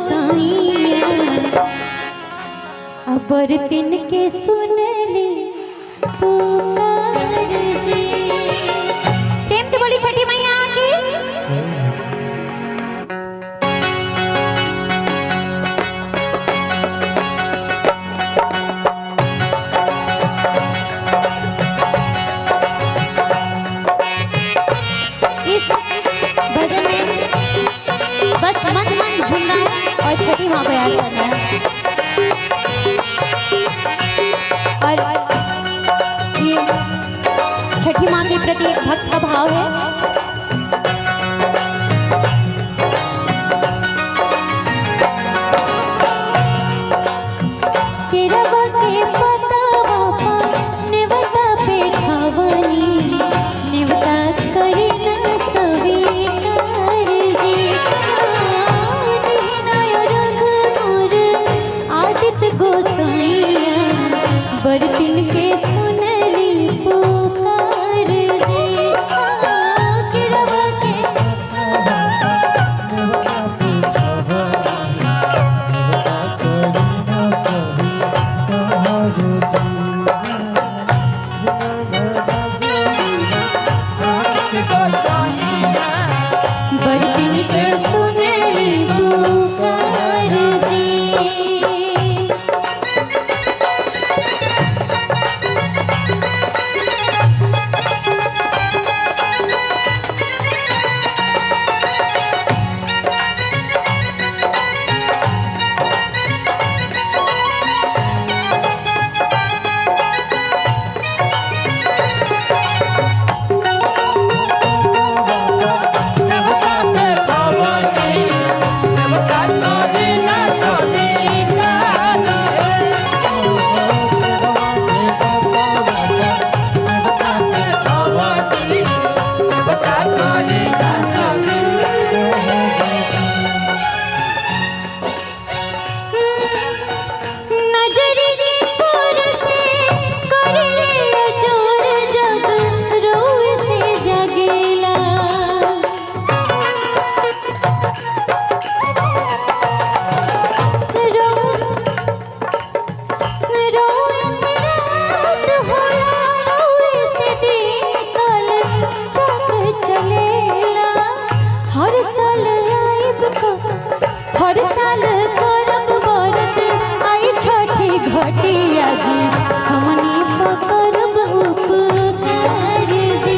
गोसाइया बरतिन के सुनली पुकार जी। प्रेम से बोली छठी मैया की। इस भजन में बस मन मन झूमना है और छठी माँ को याद करना है। और ये छठी माँ के प्रति एक भक्त का भाव है। केरवा के पतावा पा नेवता पे ठावनी नेवता करी ना स्वीकार जी। निहिनाय रघ मोर आदित्य गोसाइया बरतिन के सुनली पुकार जी। केरवा के बरतिन के सुनली पुकार जी। हर साल करब व्रत आई छठी घटिया जी हमनी पकड़ब उपकार जी।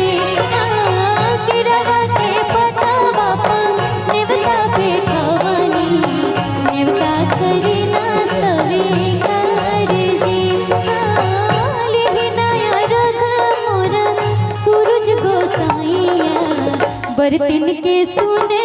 केरवा के पतावा पा नेवता पे ठावनी नेवता करी ना स्वीकार जी। निहिनाय रघ मोर सूरज गोसाइया बरतिन के सुन